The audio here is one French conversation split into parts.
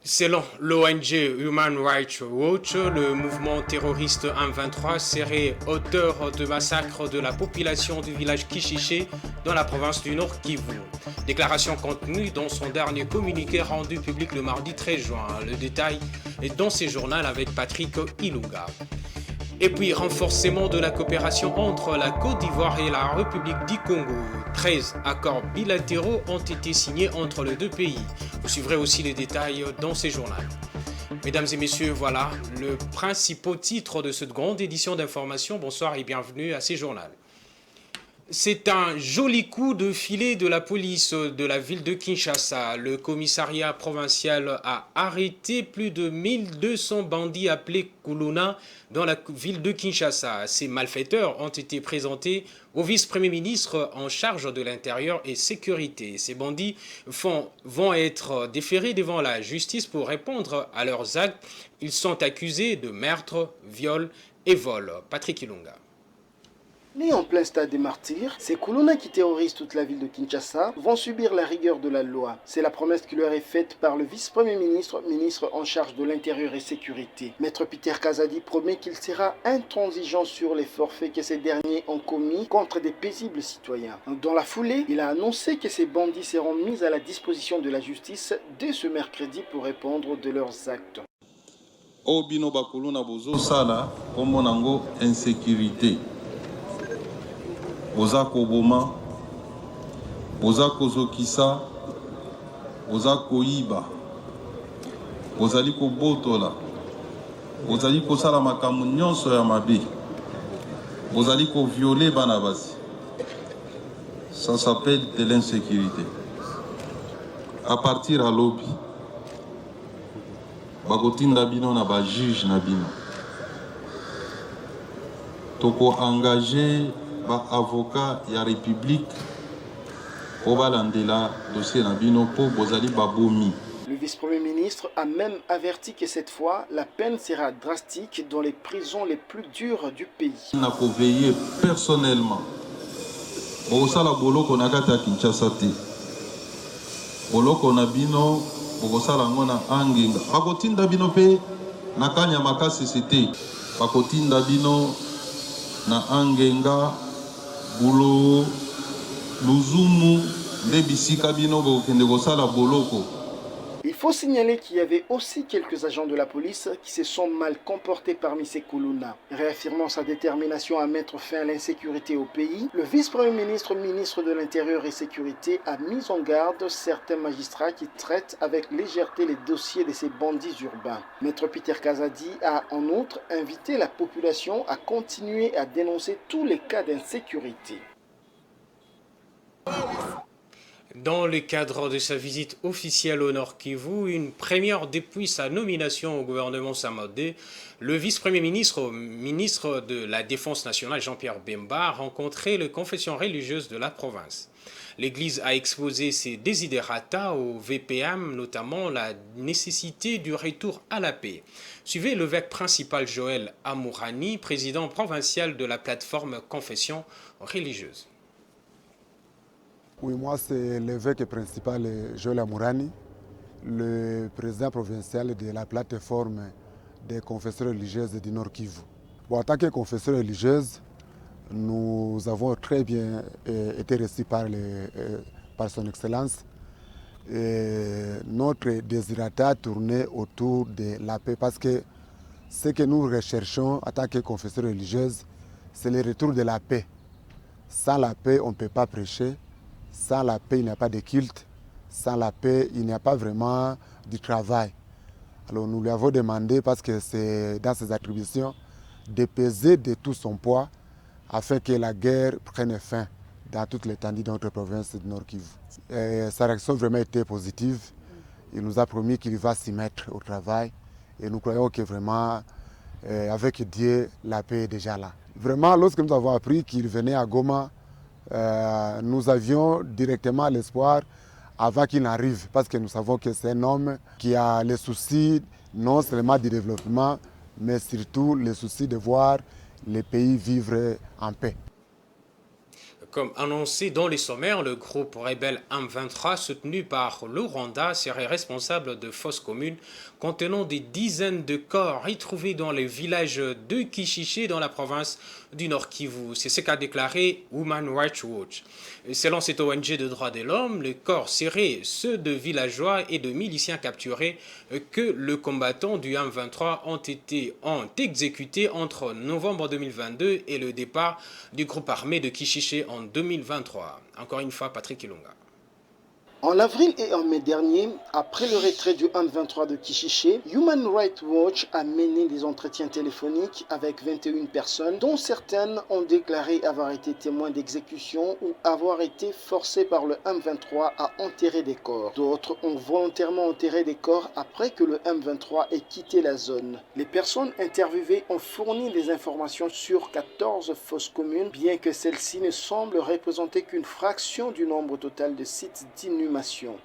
Selon l'ONG Human Rights Watch, le mouvement terroriste M23 serait auteur de massacres de la population du village Kishiché dans la province du Nord Kivu. Déclaration contenue dans son dernier communiqué rendu public le mardi 13 juin. Le détail est dans ses journaux avec Patrick Ilunga. Et puis, renforcement de la coopération entre la Côte d'Ivoire et la République du Congo. 13 accords bilatéraux ont été signés entre les deux pays. Vous suivrez aussi les détails dans ces journaux. Mesdames et messieurs, voilà le principal titre de cette grande édition d'information. Bonsoir et bienvenue à ces journaux. C'est un joli coup de filet de la police de la ville de Kinshasa. Le commissariat provincial a arrêté plus de 1200 bandits appelés Kuluna dans la ville de Kinshasa. Ces malfaiteurs ont été présentés au vice-premier ministre en charge de l'intérieur et sécurité. Ces bandits vont être déférés devant la justice pour répondre à leurs actes. Ils sont accusés de meurtre, viol et vol. Patrick Ilunga. Nés en plein stade des martyrs, ces Kuluna qui terrorisent toute la ville de Kinshasa vont subir la rigueur de la loi. C'est la promesse qui leur est faite par le vice-premier ministre, ministre en charge de l'intérieur et sécurité. Maître Peter Kazadi promet qu'il sera intransigeant sur les forfaits que ces derniers ont commis contre des paisibles citoyens. Dans la foulée, il a annoncé que ces bandits seront mis à la disposition de la justice dès ce mercredi pour répondre de leurs actes. Obino bakuluna bozo sala komonango insécurité. Boza koboma, boza kozokisa, boza koyiba, bozali kobotola, bozali kosala makambo nyonso ya mabe, bozali kovioler bana basi. Ça s'appelle de l'insécurité. À partir à lobby, bakotinda bino na ba juge na bino. Toko engagé ba avocat ya république po balandela dossier na bino po bozali babomi. Le vice-premier ministre a même averti que cette fois, la peine sera drastique dans les prisons les plus dures du pays. Na ko veiller personnellement. Bokosala boloko na kati ya Kinshasa te. Boloko na bino bokosala ngo na angenga. Bakotinda bino pe na kanya makasi te. Bakotinda bino na angenga Bulo, Luzumu, Lebisika bino bokende kosala boloko. Il faut signaler qu'il y avait aussi quelques agents de la police qui se sont mal comportés parmi ces Kuluna. Réaffirmant sa détermination à mettre fin à l'insécurité au pays, le vice-premier ministre, ministre de l'Intérieur et Sécurité, a mis en garde certains magistrats qui traitent avec légèreté les dossiers de ces bandits urbains. Maître Peter Kazadi a en outre invité la population à continuer à dénoncer tous les cas d'insécurité. Dans le cadre de sa visite officielle au Nord Kivu, une première depuis sa nomination au gouvernement Samadé, le vice-premier ministre, ministre de la Défense nationale Jean-Pierre Bemba, a rencontré les confessions religieuses de la province. L'Église a exposé ses desiderata au VPM, notamment la nécessité du retour à la paix. Suivez l'évêque principal Joël Amourani, président provincial de la plateforme Confessions religieuses. Oui, moi c'est l'évêque principal Joël Amourani, le président provincial de la plateforme des confessions religieuses du Nord Kivu. Bon, en tant que confesseur religieuse, nous avons très bien été reçus par son Excellence. Et notre désirata tournait autour de la paix parce que ce que nous recherchons en tant que confesseur religieuse, c'est le retour de la paix. Sans la paix, on ne peut pas prêcher. Sans la paix, il n'y a pas de culte. Sans la paix, il n'y a pas vraiment du travail. Alors nous lui avons demandé, parce que c'est dans ses attributions, de peser de tout son poids afin que la guerre prenne fin dans toute l'étendue de notre province du Nord Kivu. Sa réaction vraiment était positive. Il nous a promis qu'il va s'y mettre au travail. Et nous croyons que vraiment, avec Dieu, la paix est déjà là. Vraiment, lorsque nous avons appris qu'il venait à Goma, nous avions directement l'espoir avant qu'il n'arrive, parce que nous savons que c'est un homme qui a les soucis non seulement du développement, mais surtout les soucis de voir les pays vivre en paix. Comme annoncé dans les sommaires, le groupe rebelle M23, soutenu par le Rwanda, serait responsable de fosses communes contenant des dizaines de corps retrouvés dans les villages de Kishiché dans la province du Nord Kivu. C'est ce qu'a déclaré Human Rights Watch. Selon cette ONG de droits de l'homme, les corps seraient ceux de villageois et de miliciens capturés que le combattant du M23 ont exécutés entre novembre 2022 et le départ du groupe armé de Kishiché en 2023. Encore une fois, Patrick Ilunga. En avril et en mai dernier, après le retrait du M23 de Kishiché, Human Rights Watch a mené des entretiens téléphoniques avec 21 personnes, dont certaines ont déclaré avoir été témoins d'exécution ou avoir été forcées par le M23 à enterrer des corps. D'autres ont volontairement enterré des corps après que le M23 ait quitté la zone. Les personnes interviewées ont fourni des informations sur 14 fosses communes, bien que celles-ci ne semblent représenter qu'une fraction du nombre total de sites d'inhumation.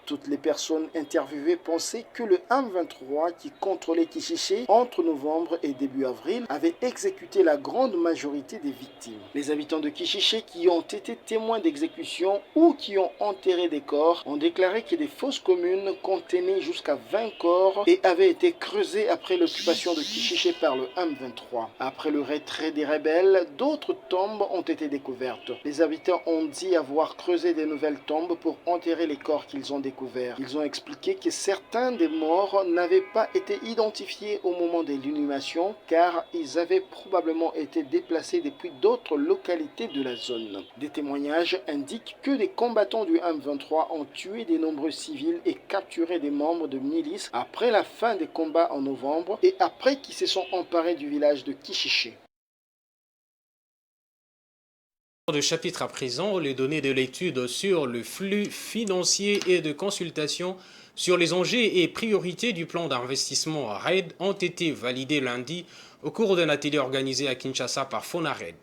Toutes les personnes interviewées pensaient que le M23 qui contrôlait Kishiché entre novembre et début avril avait exécuté la grande majorité des victimes. Les habitants de Kishiché qui ont été témoins d'exécution ou qui ont enterré des corps ont déclaré que des fosses communes contenaient jusqu'à 20 corps et avaient été creusées après l'occupation de Kishiché par le M23. Après le retrait des rebelles, d'autres tombes ont été découvertes. Les habitants ont dit avoir creusé de nouvelles tombes pour enterrer les corps qu'ils ont découverts. Ils ont expliqué que certains des morts n'avaient pas été identifiés au moment de l'inhumation car ils avaient probablement été déplacés depuis d'autres localités de la zone. Des témoignages indiquent que des combattants du M23 ont tué de nombreux civils et capturé des membres de milices après la fin des combats en novembre et après qu'ils se sont emparés du village de Kishiché. De chapitre à présent, les données de l'étude sur le flux financier et de consultation sur les enjeux et priorités du plan d'investissement RED ont été validées lundi au cours d'un atelier organisé à Kinshasa par FONARED.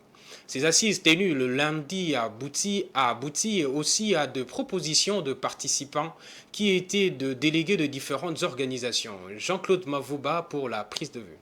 Ces assises tenues le lundi abouti aussi à de propositions de participants qui étaient de délégués de différentes organisations. Jean-Claude Mavouba pour la prise de vue.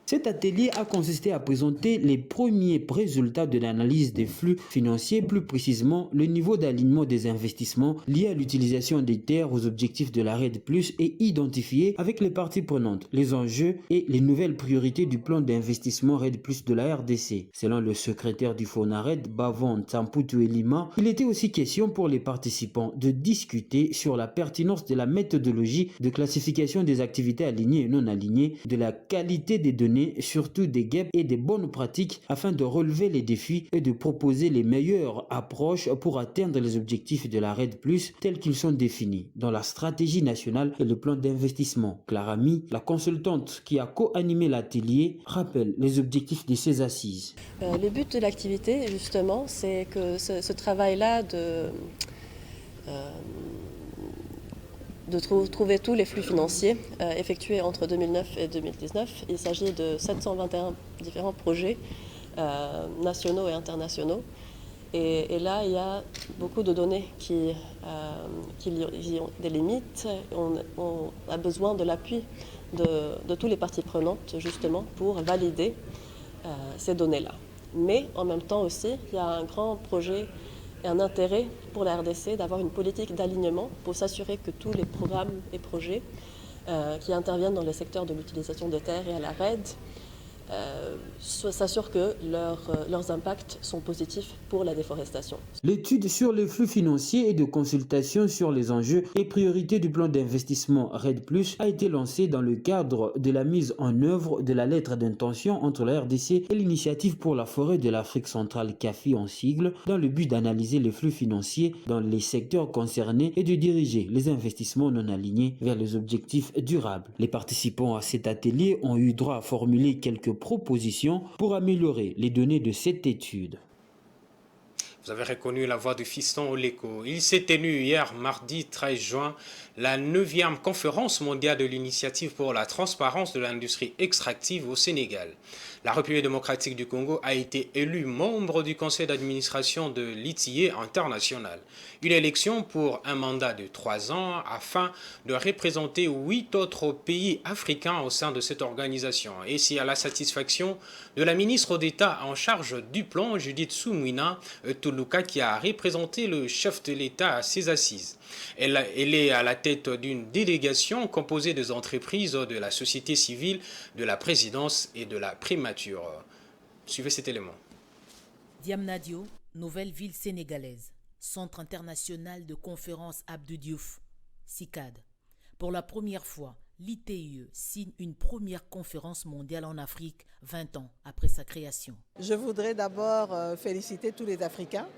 Cet atelier a consisté à présenter les premiers résultats de l'analyse des flux financiers, plus précisément le niveau d'alignement des investissements liés à l'utilisation des terres aux objectifs de la RED+, et identifier avec les parties prenantes les enjeux et les nouvelles priorités du plan d'investissement RED+, de la RDC. Selon le secrétaire du FONARED, Bavon Tsamputu Elima, il était aussi question pour les participants de discuter sur la pertinence de la méthodologie de classification des activités alignées et non alignées, de la qualité des données, surtout des gaps et des bonnes pratiques afin de relever les défis et de proposer les meilleures approches pour atteindre les objectifs de la RED+, tels qu'ils sont définis dans la stratégie nationale et le plan d'investissement. Clara Mi, la consultante qui a co-animé l'atelier, rappelle les objectifs de ces assises. Le but de l'activité, justement, c'est que ce travail-là de trouver tous les flux financiers effectués entre 2009 et 2019. Il s'agit de 721 différents projets nationaux et internationaux. Et là, il y a beaucoup de données qui ont des limites. On a besoin de l'appui de tous les parties prenantes, justement, pour valider ces données-là. Mais en même temps aussi, il y a un grand projet et un intérêt pour la RDC d'avoir une politique d'alignement pour s'assurer que tous les programmes et projets qui interviennent dans le secteur de l'utilisation des terres et à la RED s'assurent que leurs impacts sont positifs pour la déforestation. L'étude sur les flux financiers et de consultation sur les enjeux et priorités du plan d'investissement RED+, a été lancée dans le cadre de la mise en œuvre de la lettre d'intention entre la RDC et l'Initiative pour la forêt de l'Afrique centrale CAFI en sigle, dans le but d'analyser les flux financiers dans les secteurs concernés et de diriger les investissements non alignés vers les objectifs durables. Les participants à cet atelier ont eu droit à formuler quelques propositions pour améliorer les données de cette étude. Vous avez reconnu la voix de Fiston Oleko. Il s'est tenu hier, mardi 13 juin, la 9e conférence mondiale de l'initiative pour la transparence de l'industrie extractive au Sénégal. La République démocratique du Congo a été élue membre du conseil d'administration de l'ITIE International. Une élection pour un mandat de 3 ans afin de représenter 8 autres pays africains au sein de cette organisation. Et c'est à la satisfaction de la ministre d'État en charge du plan, Judith Suminwa Tuluka, qui a représenté le chef de l'État à ses assises. Elle est à la tête d'une délégation composée des entreprises, de la société civile, de la présidence et de la primature. Suivez cet élément. Diamnadio, nouvelle ville sénégalaise, Centre international de conférences Abdou Diouf, CICAD. Pour la première fois, l'ITIE signe une première conférence mondiale en Afrique 20 ans après sa création. Je voudrais d'abord féliciter tous les Africains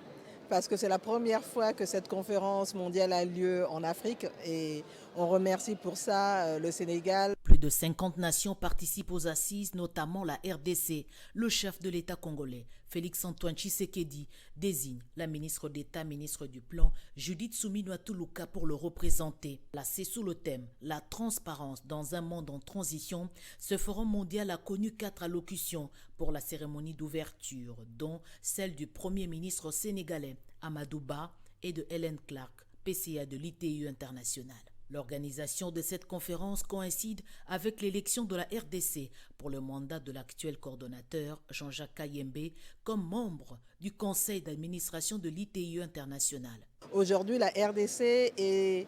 parce que c'est la première fois que cette conférence mondiale a lieu en Afrique et on remercie pour ça le Sénégal. Plus de 50 nations participent aux assises, notamment la RDC. Le chef de l'État congolais, Félix-Antoine Tshisekedi, désigne la ministre d'État, ministre du Plan, Judith Suminwa Tuluka, pour le représenter. Placé sous le thème « La transparence dans un monde en transition », ce forum mondial a connu 4 allocutions pour la cérémonie d'ouverture, dont celle du Premier ministre sénégalais, Amadou Ba, et de Hélène Clark, PCA de l'ITIE International. L'organisation de cette conférence coïncide avec l'élection de la RDC pour le mandat de l'actuel coordonnateur Jean-Jacques Kayembe comme membre du conseil d'administration de l'ITIE International. Aujourd'hui, la RDC est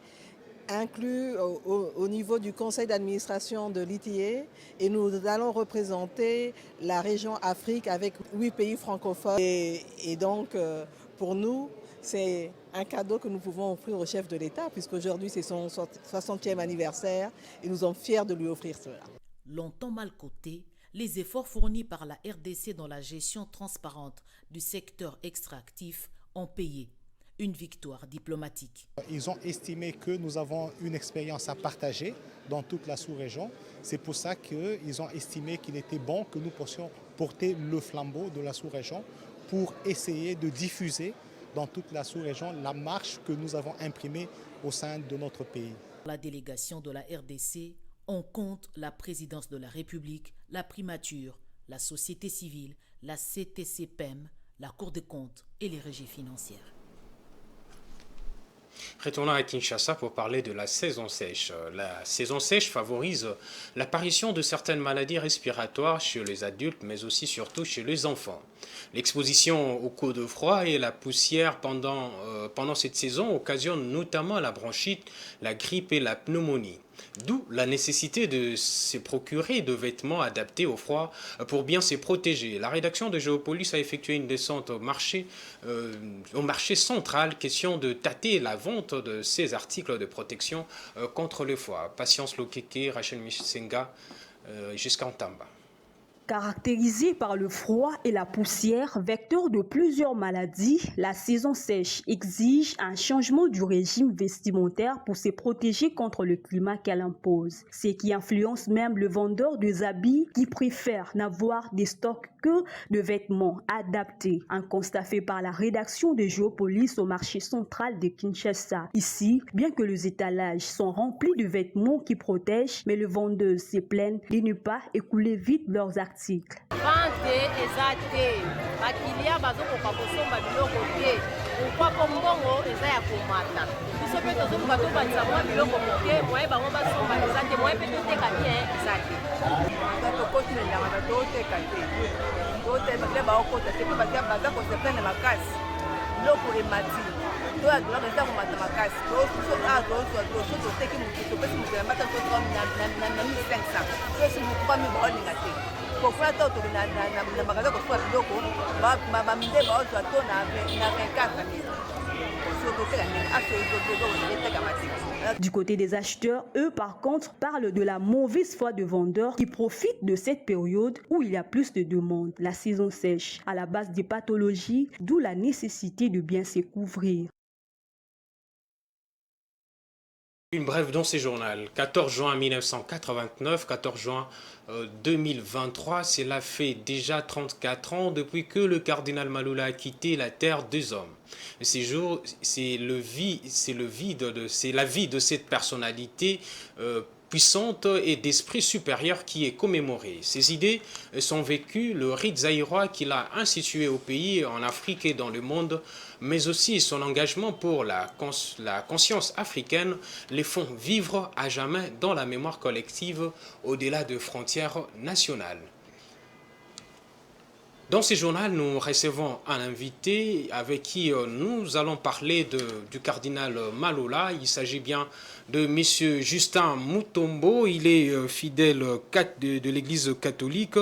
inclus au niveau du conseil d'administration de l'ITIE et nous allons représenter la région Afrique avec 8 pays francophones et donc pour nous c'est un cadeau que nous pouvons offrir au chef de l'État puisqu'aujourd'hui c'est son 60e anniversaire et nous sommes fiers de lui offrir cela. Longtemps mal cotés, les efforts fournis par la RDC dans la gestion transparente du secteur extractif ont payé. Une victoire diplomatique. Ils ont estimé que nous avons une expérience à partager dans toute la sous-région. C'est pour ça qu'ils ont estimé qu'il était bon que nous puissions porter le flambeau de la sous-région pour essayer de diffuser dans toute la sous-région la marche que nous avons imprimée au sein de notre pays. La délégation de la RDC, on compte la présidence de la République, la primature, la société civile, la CTC-PEM, la Cour des comptes et les régies financières. Retournons à Kinshasa pour parler de la saison sèche. La saison sèche favorise l'apparition de certaines maladies respiratoires chez les adultes, mais aussi surtout chez les enfants. L'exposition aux coups de froid et la poussière pendant cette saison occasionne notamment la bronchite, la grippe et la pneumonie. D'où la nécessité de se procurer de vêtements adaptés au froid pour bien se protéger. La rédaction de Géopolis a effectué une descente au marché central, question de tâter la vente de ces articles de protection contre le froid. Patience Lokeke, Rachel Misenga, jusqu'à Ntamba. Caractérisée par le froid et la poussière, vecteur de plusieurs maladies, la saison sèche exige un changement du régime vestimentaire pour se protéger contre le climat qu'elle impose. Ce qui influence même le vendeur des habits qui préfère n'avoir des stocks que de vêtements adaptés. Un constat fait par la rédaction de Géopolis au marché central de Kinshasa. Ici, bien que les étalages sont remplis de vêtements qui protègent, mais les vendeurs se plaignent de ne pas écouler vite leurs articles. Vente eza te bakilia bazokoka kosomba biloko te ukwako mbongo eza ya komata biso mpe tozokoka tobanisa mwa biloko moke moye bango basomba eza te moye mpe toteka bien eza te tokoti na nyama toteka te toteka baokota te mpe baza kosepene makasi biloko emati toya dolaka eza komata makasi toso toteki motu topesi motu ya mbata na 1500 tosi motu 3000 baolinga te. Du côté des acheteurs, eux par contre parlent de la mauvaise foi de vendeurs qui profitent de cette période où il y a plus de demandes, la saison sèche, à la base des pathologies, d'où la nécessité de bien se couvrir. Une brève dans ces journaux. 14 juin 1989, 14 juin 2023, cela fait déjà 34 ans depuis que le cardinal Malula a quitté la terre des hommes. Ces jours, c'est la vie de cette personnalité puissante et d'esprit supérieur qui est commémorée. Ces idées sont vécues, le rite zaïrois qu'il a institué au pays, en Afrique et dans le monde, mais aussi son engagement pour la conscience africaine les font vivre à jamais dans la mémoire collective au-delà de frontières nationales. Dans ce journal, nous recevons un invité avec qui nous allons parler du cardinal Malola. Il s'agit bien de M. Justin Mutombo. Il est fidèle de l'Église catholique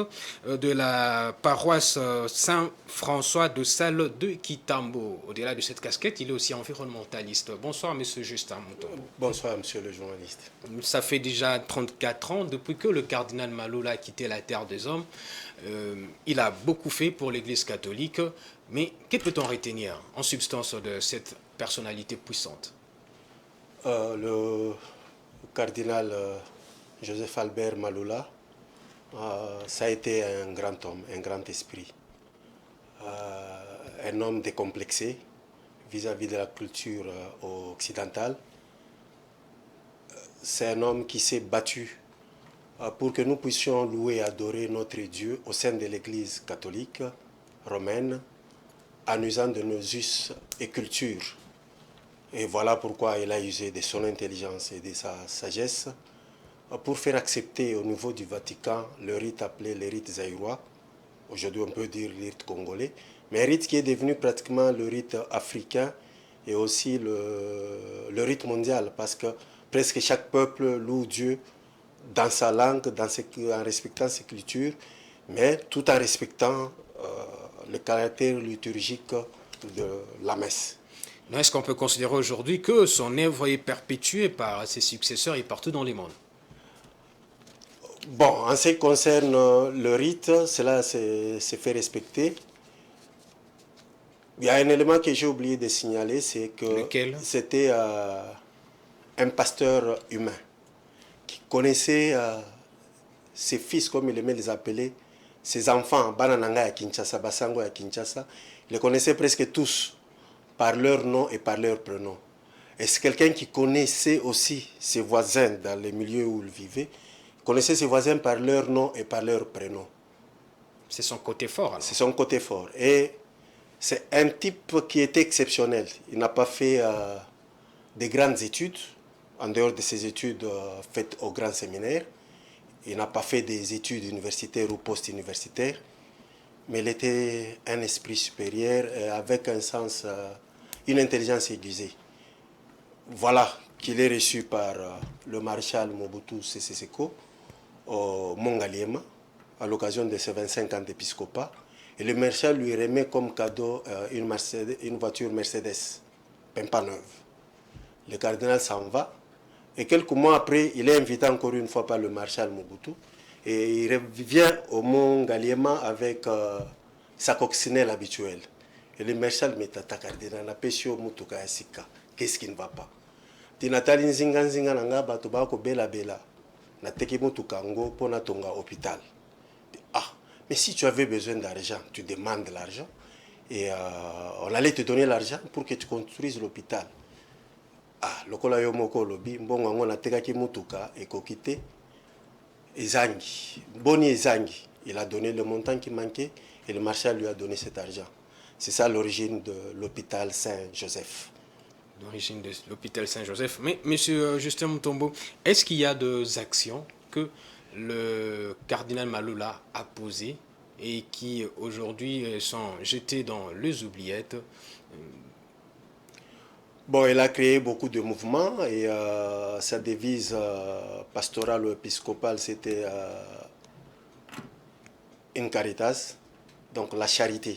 de la paroisse Saint-François de Sales de Kitambo. Au-delà de cette casquette, il est aussi environnementaliste. Bonsoir, M. Justin Mutombo. Bonsoir, monsieur le journaliste. Ça fait déjà 34 ans depuis que le cardinal Malola a quitté la terre des hommes. Il a beaucoup fait pour l'Église catholique, mais que peut-on retenir en substance de cette personnalité puissante? Le cardinal Joseph Albert Malola, ça a été un grand homme, un grand esprit, un homme décomplexé vis-à-vis de la culture occidentale. C'est un homme qui s'est battu pour que nous puissions louer et adorer notre Dieu au sein de l'Église catholique romaine en usant de nos us et cultures. Et voilà pourquoi il a usé de son intelligence et de sa sagesse pour faire accepter au niveau du Vatican le rite appelé le rite zaïrois. Aujourd'hui on peut dire le rite congolais, mais un rite qui est devenu pratiquement le rite africain et aussi le rite mondial, parce que presque chaque peuple loue Dieu dans sa langue, en respectant ses cultures, mais tout en respectant le caractère liturgique de la messe. Est-ce qu'on peut considérer aujourd'hui que son œuvre est perpétuée par ses successeurs et partout dans le monde? Bon, en ce qui concerne le rite, cela s'est fait respecter. Il y a un élément que j'ai oublié de signaler, c'est que c'était un pasteur humain qui connaissait ses fils, comme il aimait les appeler, ses enfants, Banananga à Kinshasa, Basango à Kinshasa, il les connaissait presque tous par leur nom et par leur prénom. Et c'est quelqu'un qui connaissait aussi ses voisins dans les milieux où il vivait, connaissait ses voisins par leur nom et par leur prénom. C'est son côté fort. C'est son côté fort. Et c'est un type qui était exceptionnel. Il n'a pas fait de grandes études, en dehors de ses études faites au grand séminaire. Il n'a pas fait des études universitaires ou post-universitaires, mais il était un esprit supérieur avec un sens, une intelligence aiguisée. Voilà qu'il est reçu par le maréchal Mobutu Sese Seko au Mongaliema à l'occasion de ses 25 ans d'épiscopat. Et le maréchal lui remet comme cadeau une voiture Mercedes, pas neuve. Le cardinal s'en va. Et quelques mois après, il est invité encore une fois par le maréchal Mobutu. Et il revient au Mont Ngaliema avec sa coccinelle habituelle. Et le maréchal me dit, cardinal, qu'est-ce qui ne va pas? Tinatali nzinga nzinga nanga bato bako bela bela. Nateki mutuka ngo pona tonga hôpital. Ah, mais si tu avais besoin d'argent, tu demandes l'argent. Et on allait te donner l'argent pour que tu construises l'hôpital. Ah, lokola yo moko lobi mbongo ngo natekaki mutuka ekokite ezangi boni ezangi, il a donné le montant qui manquait et le maréchal lui a donné cet argent. C'est ça l'origine de l'hôpital Saint-Joseph. L'origine de l'hôpital Saint-Joseph. Mais monsieur Justin Mutombo, est-ce qu'il y a des actions que le cardinal Malola a posées et qui aujourd'hui sont jetées dans les oubliettes? Bon, il a créé beaucoup de mouvements et sa devise pastorale ou épiscopale, c'était in caritas, donc la charité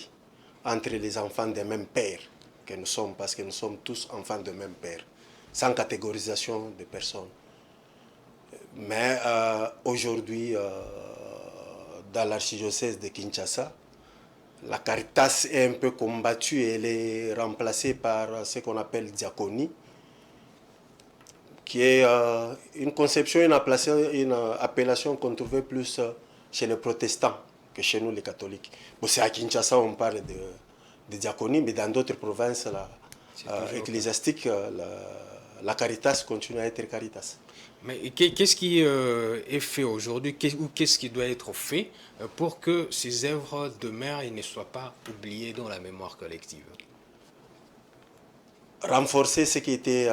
entre les enfants d'un même père que nous sommes, parce que nous sommes tous enfants d'un même père, sans catégorisation de personnes. Mais aujourd'hui, dans l'archidiocèse de Kinshasa, la caritas est un peu combattue et elle est remplacée par ce qu'on appelle diaconie, qui est une conception, une appellation qu'on trouvait plus chez les protestants que chez nous les catholiques. Bon, c'est à Kinshasa on parle de diaconie, mais dans d'autres provinces ecclésiastiques, la Caritas continue à être Caritas. Mais qu'est-ce qui est fait aujourd'hui ou qu'est-ce qui doit être fait pour que ces œuvres demeurent et ne soient pas oubliées dans la mémoire collective? Renforcer ce qui était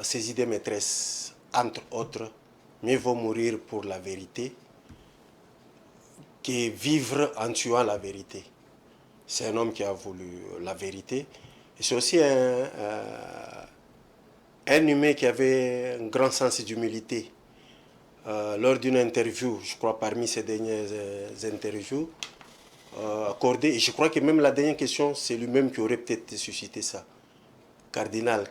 ses idées maîtresses, entre autres, mieux vaut mourir pour la vérité que vivre en tuant la vérité. C'est un homme qui a voulu la vérité. Et c'est aussi un humain qui avait un grand sens d'humilité. Lors d'une interview, je crois parmi ses dernières interviews accordées, et je crois que même la dernière question, c'est lui-même qui aurait peut-être suscité ça. Cardinal,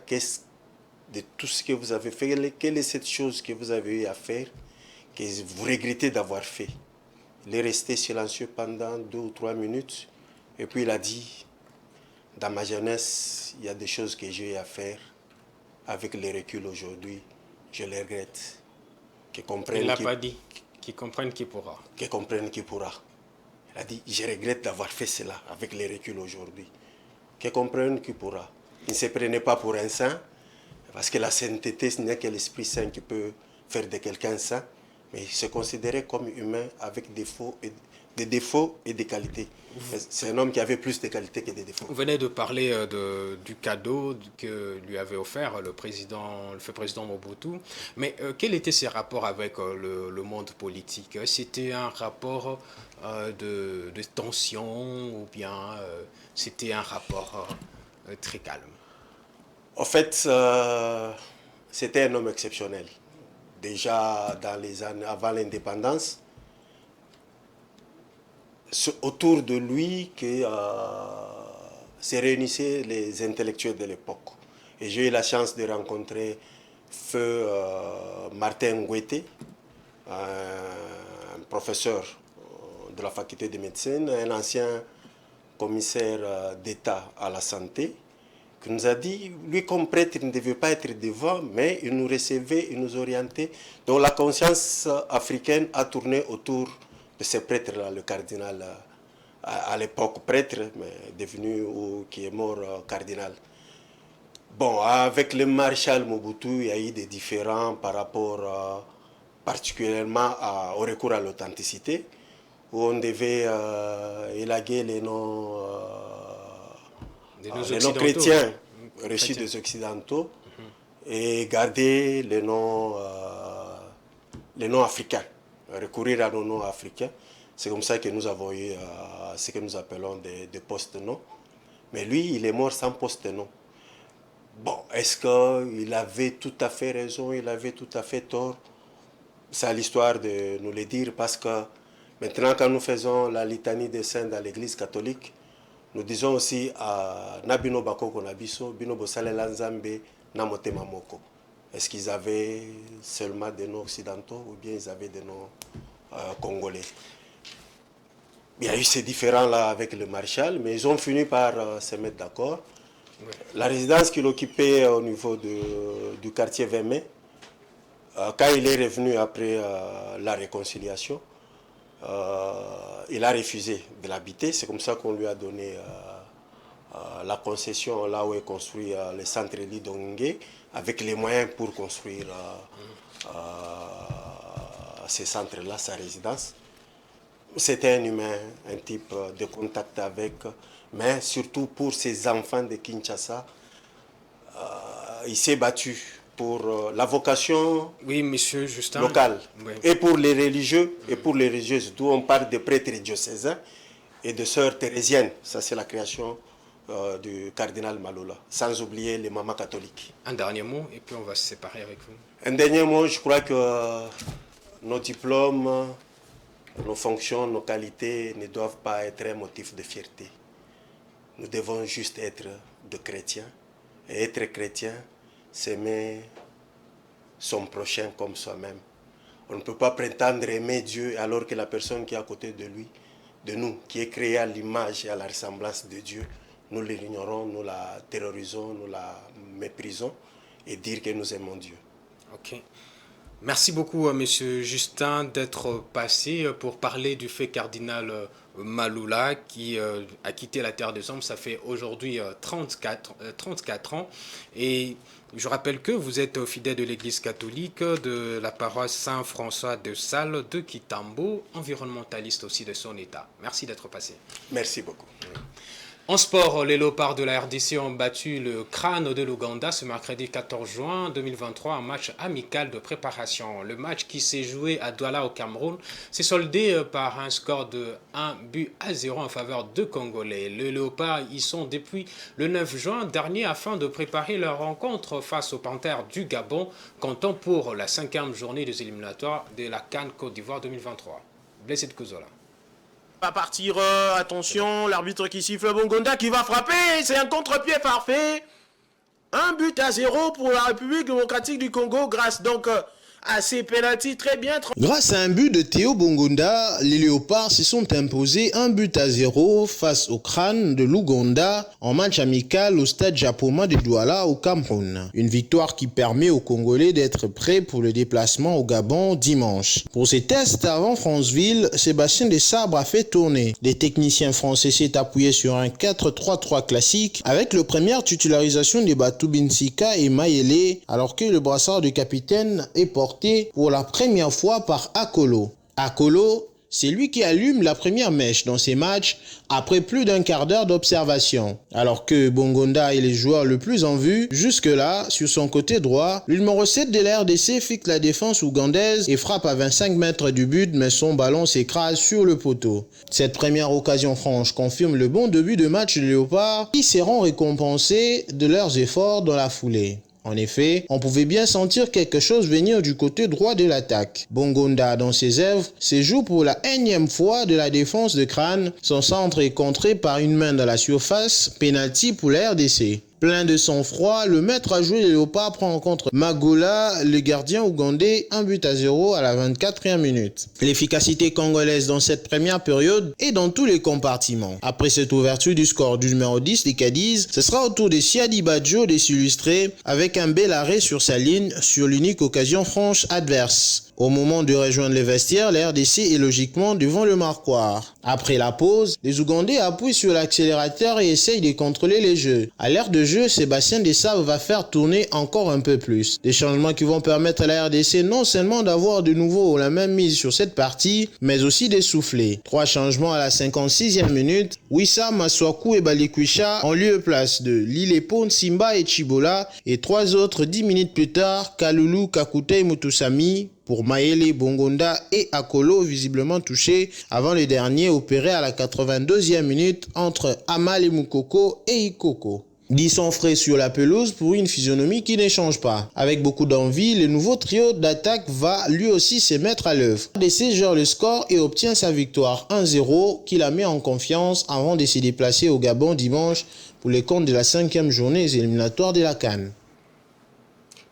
de tout ce que vous avez fait, quelle est cette chose que vous avez eu à faire que vous regrettez d'avoir fait? Il est resté silencieux pendant 2 ou 3 minutes et puis il a dit, dans ma jeunesse, il y a des choses que j'ai eu à faire. Avec le recul aujourd'hui, je les regrette. Il n'a pas dit, qui comprenne qui pourra. Qui comprenne qui pourra. Il a dit, je regrette d'avoir fait cela avec le recul aujourd'hui. Qui comprenne qui pourra. Il ne se prenait pas pour un saint, parce que la sainteté, ce n'est que l'Esprit Saint qui peut faire de quelqu'un saint, mais il se considérait comme humain avec des défauts et des qualités. C'est un homme qui avait plus de qualités que de défauts. Vous venez de parler du cadeau que lui avait offert le feu président Mobutu, mais quels étaient ses rapports avec le monde politique? C'était un rapport de tension ou bien c'était un rapport très calme? En fait, c'était un homme exceptionnel. Déjà dans les années avant l'indépendance, autour de lui que se réunissaient les intellectuels de l'époque. Et j'ai eu la chance de rencontrer feu Martin Ngouete, un professeur de la faculté de médecine, un ancien commissaire d'État à la santé, qui nous a dit, lui comme prêtre, il ne devait pas être devant, mais il nous recevait, il nous orientait. Donc la conscience africaine a tourné autour de ce prêtre-là, le cardinal, à l'époque prêtre, mais devenu ou qui est mort cardinal. Bon, avec le maréchal Mobutu, il y a eu des différends par rapport particulièrement au recours à l'authenticité, où on devait élaguer les noms chrétiens reçus des Occidentaux et garder les noms africains, recourir à nos noms africains. C'est comme ça que nous avons eu ce que nous appelons des post-noms. Mais lui, il est mort sans post-nom. Bon, est-ce qu'il avait tout à fait raison, il avait tout à fait tort? C'est à l'histoire de nous le dire, parce que maintenant, quand nous faisons la litanie des saints dans l'Église catholique, nous disons aussi à Nabino Bakoko Nabiso, Bino Bosale Lanzambe, Namotema Moko. Est-ce qu'ils avaient seulement des noms occidentaux ou bien ils avaient des noms congolais? Il y a eu ces différends-là avec le maréchal, mais ils ont fini par se mettre d'accord. Oui. La résidence qu'il occupait au niveau du quartier 20 mai, quand il est revenu après la réconciliation, il a refusé de l'habiter. C'est comme ça qu'on lui a donné la concession là où est construit le centre Lidongue, avec les moyens pour construire ces centres-là, sa résidence. C'était un humain, un type de contact avec, mais surtout pour ses enfants de Kinshasa, il s'est battu pour la vocation locale, oui. Et pour les religieux et pour les religieuses, d'où on parle de prêtres diocésains et de sœurs thérésiennes. Ça, c'est la création du cardinal Malola, sans oublier les mamans catholiques. Un dernier mot, et puis on va se séparer avec vous. Un dernier mot, je crois que nos diplômes, nos fonctions, nos qualités ne doivent pas être un motif de fierté. Nous devons juste être de chrétiens. Et être chrétien, s'aimer son prochain comme soi-même. On ne peut pas prétendre aimer Dieu alors que la personne qui est à côté de lui, de nous, qui est créée à l'image et à la ressemblance de Dieu, nous l'ignorons, nous la terrorisons, nous la méprisons et dire que nous aimons Dieu. Ok. Merci beaucoup, Monsieur Justin, d'être passé pour parler du fait cardinal Maloula qui a quitté la Terre des Hommes. Ça fait aujourd'hui 34 ans. Et je rappelle que vous êtes fidèle de l'Église catholique, de la paroisse Saint-François de Sales de Kitambo, environnementaliste aussi de son état. Merci d'être passé. Merci beaucoup. En sport, les Léopards de la RDC ont battu le Crâne de l'Ouganda ce mercredi 14 juin 2023 en match amical de préparation. Le match qui s'est joué à Douala au Cameroun s'est soldé par un score de 1-0 en faveur de Congolais. Les Léopards y sont depuis le 9 juin dernier afin de préparer leur rencontre face aux Panthères du Gabon, comptant pour la 5e journée des éliminatoires de la CAN Côte d'Ivoire 2023. Blessed Kuzola. Va partir, attention, l'arbitre qui siffle Bongonda qui va frapper, c'est un contre-pied parfait. 1-0 pour la République démocratique du Congo grâce donc à ces pénaltys très bien. Grâce à un but de Théo Bongonda, les Léopards se sont imposés 1-0 face au Crâne de l'Ouganda en match amical au stade Japoma de Douala au Cameroun. Une victoire qui permet aux Congolais d'être prêts pour le déplacement au Gabon dimanche. Pour ces tests avant Franceville, Sébastien Desabre a fait tourner. Les techniciens français s'est appuyé sur un 4-3-3 classique avec la première titularisation de Batou Binsika et Mayele alors que le brassard du capitaine est porté pour la première fois par Akolo. Akolo, c'est lui qui allume la première mèche dans ces matchs après plus d'un quart d'heure d'observation. Alors que Bongonda est le joueur le plus en vue, jusque-là, sur son côté droit, le numéro 7 de la RDC fixe la défense ougandaise et frappe à 25 mètres du but, mais son ballon s'écrase sur le poteau. Cette première occasion franche confirme le bon début de match de Léopard qui seront récompensés de leurs efforts dans la foulée. En effet, on pouvait bien sentir quelque chose venir du côté droit de l'attaque. Bongonda, dans ses œuvres, se joue pour la énième fois de la défense de Crâne. Son centre est contré par une main dans la surface, penalty pour la RDC. Plein de sang-froid, le maître à jouer les Léopards prend en compte Magola, le gardien ougandais, 1-0 à la 24e minute. L'efficacité congolaise dans cette première période est dans tous les compartiments. Après cette ouverture du score du numéro 10 des Cadiz, ce sera au tour de Siadi Badjo de s'illustrer avec un bel arrêt sur sa ligne sur l'unique occasion franche adverse. Au moment de rejoindre les vestiaires, la RDC est logiquement devant le marquoir. Après la pause, les Ougandais appuient sur l'accélérateur et essayent de contrôler les jeux. À l'ère de jeu, Sébastien Desabre va faire tourner encore un peu plus. Des changements qui vont permettre à la RDC non seulement d'avoir de nouveau la même mise sur cette partie, mais aussi d'essouffler. 3 changements à la 56e minute. Wissa, Maswaku et Balikwisha en lieu et place de Lilepo, Simba et Chibola, et 3 autres 10 minutes plus tard, Kalulu, Kakute et Mutusami pour Mayele, Bongonda et Akolo visiblement touchés avant le dernier opéré à la 82e minute entre Amal et Mukoko et Ikoko. 10 sont frais sur la pelouse pour une physionomie qui ne change pas. Avec beaucoup d'envie, le nouveau trio d'attaque va lui aussi se mettre à l'œuvre. RDC gère le score et obtient sa victoire 1-0 qui la met en confiance avant de se déplacer au Gabon dimanche pour les comptes de la 5e journée éliminatoire de la CAN.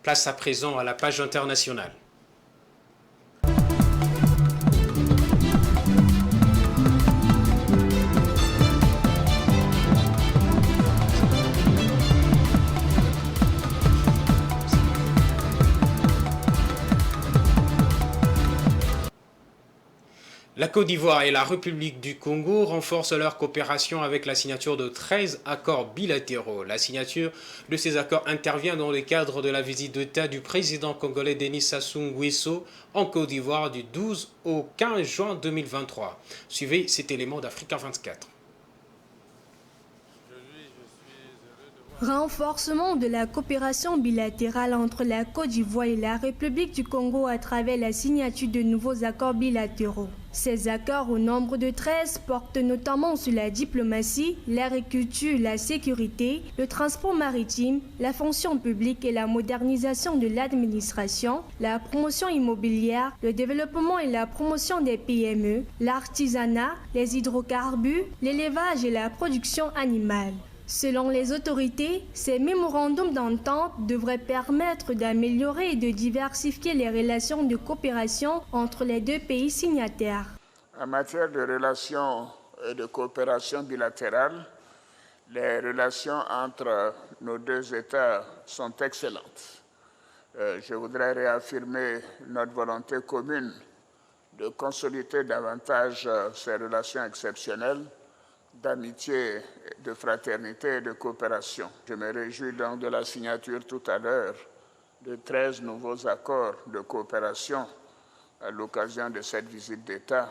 Place à présent à la page internationale. La Côte d'Ivoire et la République du Congo renforcent leur coopération avec la signature de 13 accords bilatéraux. La signature de ces accords intervient dans le cadre de la visite d'État du président congolais Denis Sassou Nguesso en Côte d'Ivoire du 12 au 15 juin 2023. Suivez cet élément d'Africa 24. Renforcement de la coopération bilatérale entre la Côte d'Ivoire et la République du Congo à travers la signature de nouveaux accords bilatéraux. Ces accords, au nombre de 13, portent notamment sur la diplomatie, l'agriculture, la sécurité, le transport maritime, la fonction publique et la modernisation de l'administration, la promotion immobilière, le développement et la promotion des PME, l'artisanat, les hydrocarbures, l'élevage et la production animale. Selon les autorités, ces mémorandums d'entente devraient permettre d'améliorer et de diversifier les relations de coopération entre les deux pays signataires. En matière de relations et de coopération bilatérale, les relations entre nos deux États sont excellentes. Je voudrais réaffirmer notre volonté commune de consolider davantage ces relations exceptionnelles d'amitié, de fraternité et de coopération. Je me réjouis donc de la signature tout à l'heure de 13 nouveaux accords de coopération à l'occasion de cette visite d'État.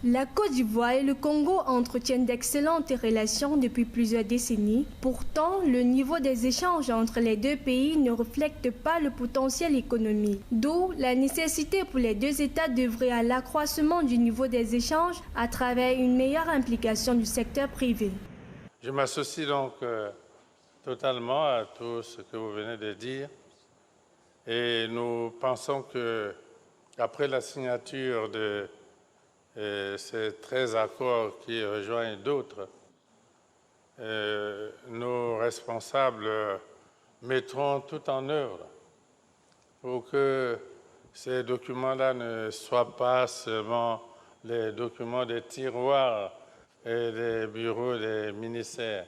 La Côte d'Ivoire et le Congo entretiennent d'excellentes relations depuis plusieurs décennies. Pourtant, le niveau des échanges entre les deux pays ne reflète pas le potentiel économique. D'où la nécessité pour les deux États d'œuvrer à l'accroissement du niveau des échanges à travers une meilleure implication du secteur privé. Je m'associe donc totalement à tout ce que vous venez de dire. Et nous pensons que après la signature de ces 13 accords qui rejoignent d'autres, nos responsables mettront tout en œuvre pour que ces documents-là ne soient pas seulement les documents des tiroirs et des bureaux des ministères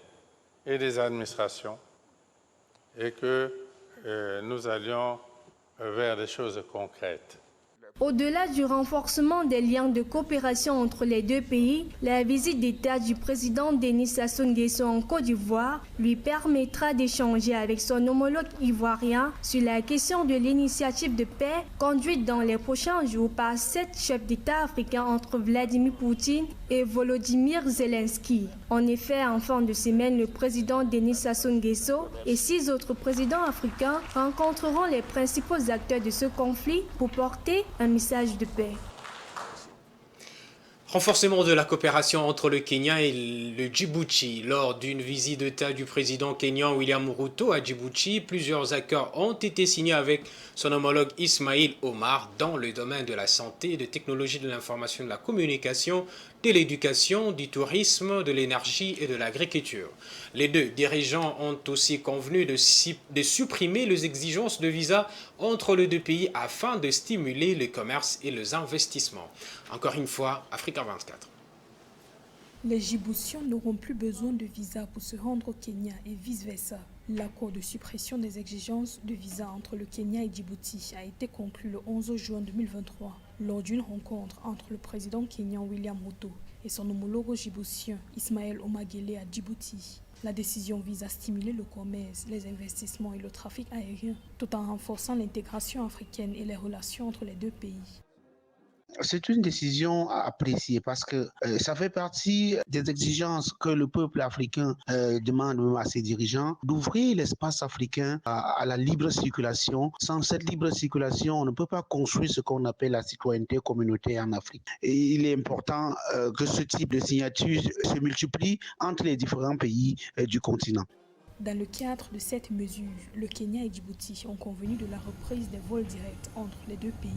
et des administrations, et que nous allions vers des choses concrètes. Au-delà du renforcement des liens de coopération entre les deux pays, la visite d'État du président Denis Sassou Nguesso en Côte d'Ivoire lui permettra d'échanger avec son homologue ivoirien sur la question de l'initiative de paix conduite dans les prochains jours par 7 chefs d'État africains entre Vladimir Poutine et Volodymyr Zelensky. En effet, en fin de semaine, le président Denis Sassou Nguesso et 6 autres présidents africains rencontreront les principaux acteurs de ce conflit pour porter un message de paix. Renforcement de la coopération entre le Kenya et le Djibouti. Lors d'une visite d'État du président kenyan William Ruto à Djibouti, plusieurs accords ont été signés avec son homologue Ismail Omar dans le domaine de la santé, de technologie de l'information et de la communication, de l'éducation, du tourisme, de l'énergie et de l'agriculture. Les deux dirigeants ont aussi convenu de supprimer les exigences de visa entre les deux pays afin de stimuler le commerce et les investissements. Encore une fois, Africa 24. Les Djiboutiens n'auront plus besoin de visa pour se rendre au Kenya et vice-versa. L'accord de suppression des exigences de visa entre le Kenya et Djibouti a été conclu le 11 juin 2023 lors d'une rencontre entre le président kenyan William Ruto et son homologue djiboutien Ismail Omar Guelleh à Djibouti. La décision vise à stimuler le commerce, les investissements et le trafic aérien, tout en renforçant l'intégration africaine et les relations entre les deux pays. C'est une décision à apprécier parce que ça fait partie des exigences que le peuple africain demande à ses dirigeants, d'ouvrir l'espace africain à la libre circulation. Sans cette libre circulation, on ne peut pas construire ce qu'on appelle la citoyenneté communautaire en Afrique. Et il est important que ce type de signature se multiplie entre les différents pays du continent. Dans le cadre de cette mesure, le Kenya et Djibouti ont convenu de la reprise des vols directs entre les deux pays.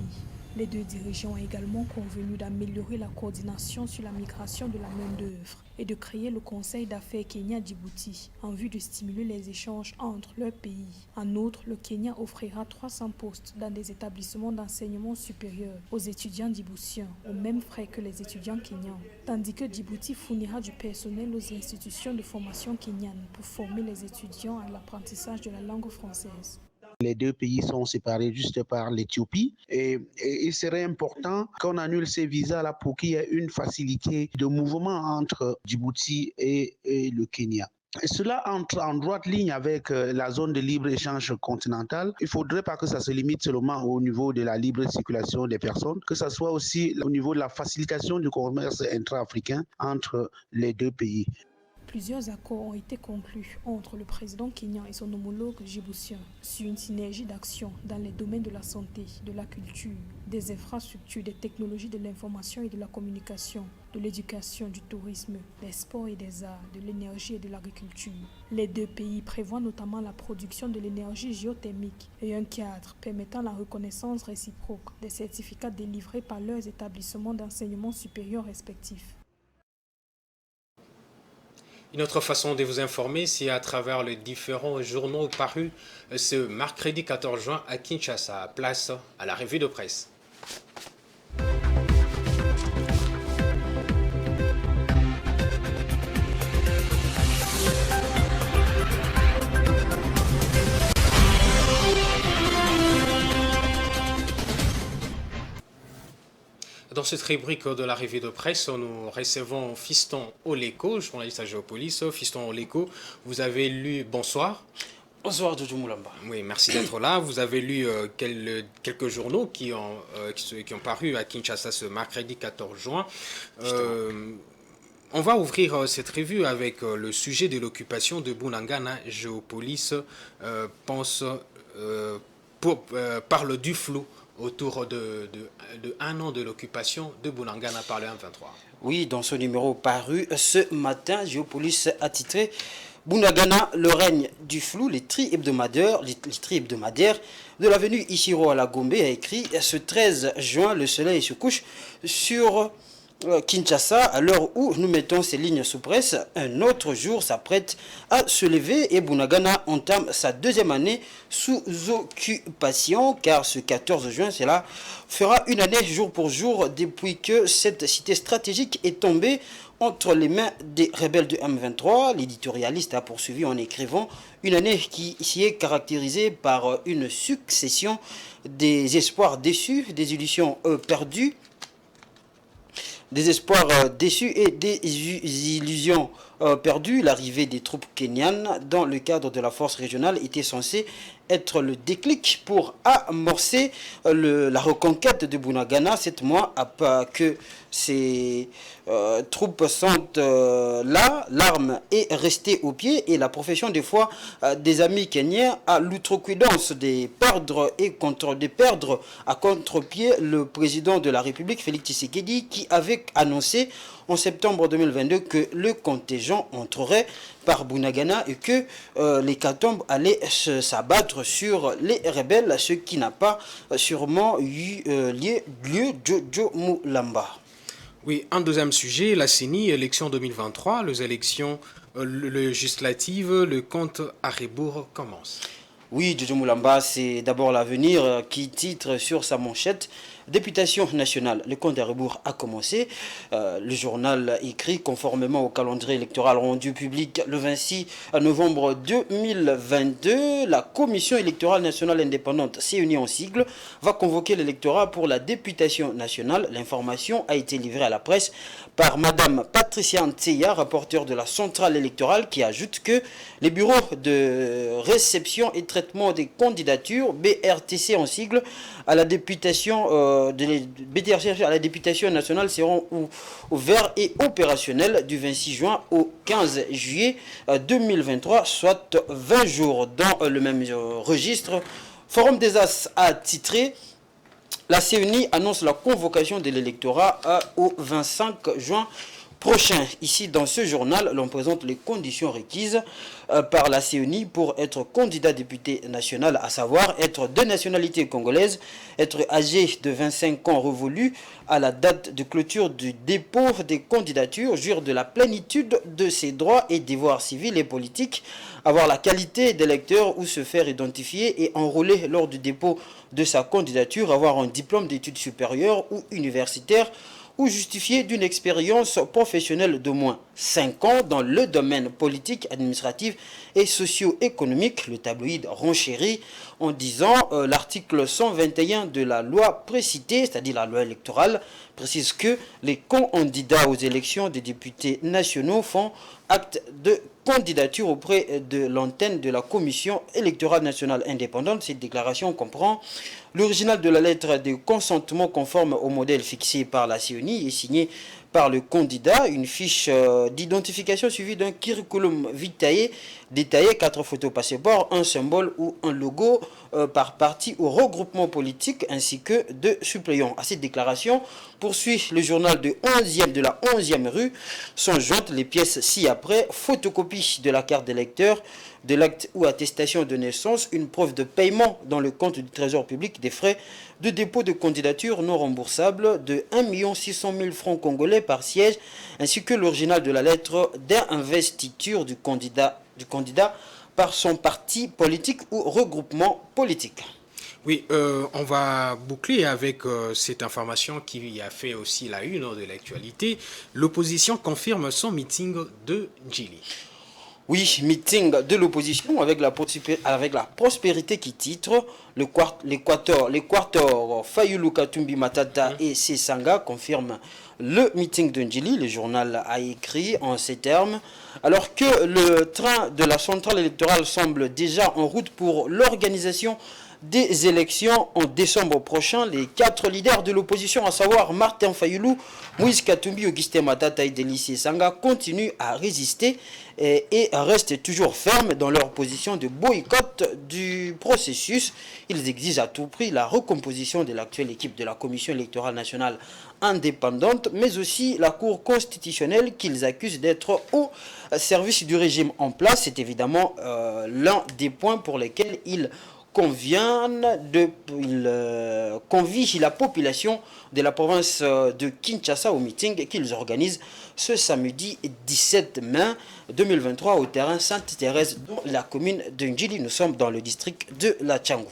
Les deux dirigeants ont également convenu d'améliorer la coordination sur la migration de la main-d'œuvre et de créer le Conseil d'affaires Kenya-Djibouti en vue de stimuler les échanges entre leurs pays. En outre, le Kenya offrira 300 postes dans des établissements d'enseignement supérieur aux étudiants djiboutiens, aux mêmes frais que les étudiants kenyans, tandis que Djibouti fournira du personnel aux institutions de formation kenyanes pour former les étudiants à l'apprentissage de la langue française. Les deux pays sont séparés juste par l'Éthiopie et il serait important qu'on annule ces visas-là pour qu'il y ait une facilité de mouvement entre Djibouti et le Kenya. Et cela entre en droite ligne avec la zone de libre-échange continentale. Il ne faudrait pas que ça se limite seulement au niveau de la libre circulation des personnes, que ça soit aussi au niveau de la facilitation du commerce intra-africain entre les deux pays. Plusieurs accords ont été conclus entre le président kenyan et son homologue djiboutien sur une synergie d'action dans les domaines de la santé, de la culture, des infrastructures, des technologies de l'information et de la communication, de l'éducation, du tourisme, des sports et des arts, de l'énergie et de l'agriculture. Les deux pays prévoient notamment la production de l'énergie géothermique et un cadre permettant la reconnaissance réciproque des certificats délivrés par leurs établissements d'enseignement supérieur respectifs. Une autre façon de vous informer, c'est à travers les différents journaux parus ce mercredi 14 juin à Kinshasa. Place à la revue de presse. Dans cette rubrique de la revue de presse, nous recevons Fiston Oleko, journaliste à Géopolis. Fiston Oleko, vous avez lu... Bonsoir. Bonsoir, Jojo Moulamba. Oui, merci d'être là. Vous avez lu quelques journaux qui ont paru à Kinshasa ce mercredi 14 juin. On va ouvrir cette revue avec le sujet de l'occupation de Bunagana. Géopolis parle du flou autour de un an de l'occupation de Bunagana par le M23. Oui, dans ce numéro paru ce matin, Géopolis a titré Bunagana, le règne du flou, les tri hebdomadaires de l'avenue Ishiro à la Gombe a écrit ce 13 juin, le soleil se couche sur Kinshasa, à l'heure où nous mettons ces lignes sous presse, un autre jour s'apprête à se lever et Bunagana entame sa deuxième année sous occupation, car ce 14 juin, cela fera une année jour pour jour depuis que cette cité stratégique est tombée entre les mains des rebelles du M23. L'éditorialiste a poursuivi en écrivant une année qui s'y est caractérisée par une succession des espoirs déçus, des illusions perdues, des espoirs déçus et des illusions perdues. L'arrivée des troupes kenyanes dans le cadre de la force régionale était censée être le déclic pour amorcer la reconquête de Bunagana 7 mois après que ces troupes sont là, l'arme est restée au pied et la profession des foi des amis kenyans a l'outrecuidance de perdre à contre-pied le président de la République, Félix Tshisekedi, qui avait annoncé en septembre 2022 que le contingent entrerait par Bunagana et que l'hécatombe allait s'abattre sur les rebelles, ce qui n'a pas sûrement eu lieu Jojo Moulamba. Oui, un deuxième sujet, la CENI, élection 2023, les élections législatives, le compte à rebours commence. Oui, Jojo Moulamba, c'est d'abord l'avenir qui titre sur sa manchette Députation nationale, le compte à rebours a commencé. Le journal écrit conformément au calendrier électoral rendu public le 26 novembre 2022, la Commission électorale nationale indépendante, CENI en sigle, va convoquer l'électorat pour la députation nationale. L'information a été livrée à la presse par Madame Patricia Ntseya, rapporteure de la centrale électorale, qui ajoute que les bureaux de réception et traitement des candidatures, BRTC en sigle, à la députation nationale seront ouverts et opérationnels du 26 juin au 15 juillet 2023, soit 20 jours. Dans le même registre, Forum des As a titré la CENI annonce la convocation de l'électorat au 25 juin prochain. Ici, dans ce journal, l'on présente les conditions requises par la CENI pour être candidat député national, à savoir être de nationalité congolaise, être âgé de 25 ans révolu à la date de clôture du dépôt des candidatures, jouir de la plénitude de ses droits et devoirs civils et politiques, avoir la qualité d'électeur ou se faire identifier et enrôler lors du dépôt de sa candidature, avoir un diplôme d'études supérieures ou universitaires, ou justifié d'une expérience professionnelle d'au moins 5 ans dans le domaine politique, administratif et socio-économique. Le tabloïd renchérit en disant l'article 121 de la loi précitée, c'est-à-dire la loi électorale, précise que les candidats aux élections des députés nationaux font acte de candidature auprès de l'antenne de la Commission électorale nationale indépendante. Cette déclaration comprend l'original de la lettre de consentement conforme au modèle fixé par la CENI et signée par le candidat, une fiche d'identification suivie d'un curriculum vitae détaillé, 4 photos passeport, un symbole ou un logo par parti ou regroupement politique, ainsi que de suppléants. À cette déclaration, poursuit le journal de la 11e rue, sont jointes les pièces ci-après, photocopie de la carte d'électeur, de l'acte ou attestation de naissance, une preuve de paiement dans le compte du Trésor public des frais de dépôt de candidature non remboursables de 1 600 000 francs congolais par siège, ainsi que l'original de la lettre d'investiture du candidat par son parti politique ou regroupement politique. Oui, on va boucler avec cette information qui a fait aussi la une de l'actualité. L'opposition confirme son meeting de Djili. Oui, meeting de l'opposition avec la prospérité qui titre l'Équateur, Fayulu Katumbi Matata et Sesanga confirment le meeting de Ndjili. Le journal a écrit en ces termes: alors que le train de la centrale électorale semble déjà en route pour l'organisation des élections en décembre prochain, les 4 leaders de l'opposition, à savoir Martin Fayulu, Moïse Katumbi, Augustin Matata et Denis Sesanga, continuent à résister et restent toujours fermes dans leur position de boycott du processus. Ils exigent à tout prix la recomposition de l'actuelle équipe de la Commission électorale nationale indépendante, mais aussi la Cour constitutionnelle qu'ils accusent d'être au service du régime en place. C'est évidemment l'un des points pour lesquels ils convie la population de la province de Kinshasa au meeting qu'ils organisent ce samedi 17 mai 2023 au terrain Sainte-Thérèse dans la commune de Ndjili. Nous sommes dans le district de la Tchangou.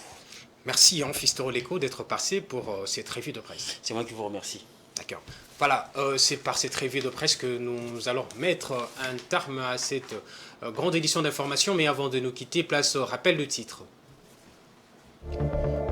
Merci Fiston Oleko d'être passé pour cette revue de presse. C'est moi qui vous remercie. D'accord. Voilà, c'est par cette revue de presse que nous allons mettre un terme à cette grande édition d'information. Mais avant de nous quitter, place au rappel de titre.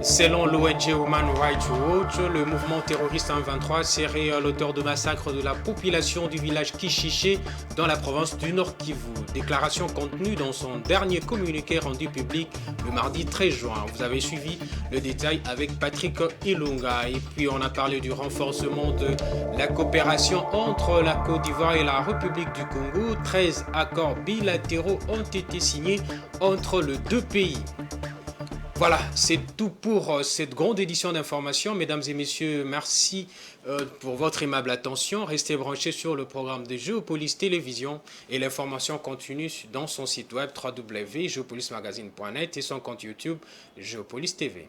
Selon l'ONG Human Rights Watch, le mouvement terroriste M23 serait l'auteur de massacres de la population du village Kishiché dans la province du Nord Kivu. Déclaration contenue dans son dernier communiqué rendu public le mardi 13 juin. Vous avez suivi le détail avec Patrick Ilunga. Et puis on a parlé du renforcement de la coopération entre la Côte d'Ivoire et la République du Congo. 13 accords bilatéraux ont été signés entre les deux pays. Voilà, c'est tout pour cette grande édition d'information. Mesdames et messieurs, merci pour votre aimable attention. Restez branchés sur le programme de Géopolis Télévision et l'information continue dans son site web www.geopolismagazine.net et son compte YouTube Géopolis TV.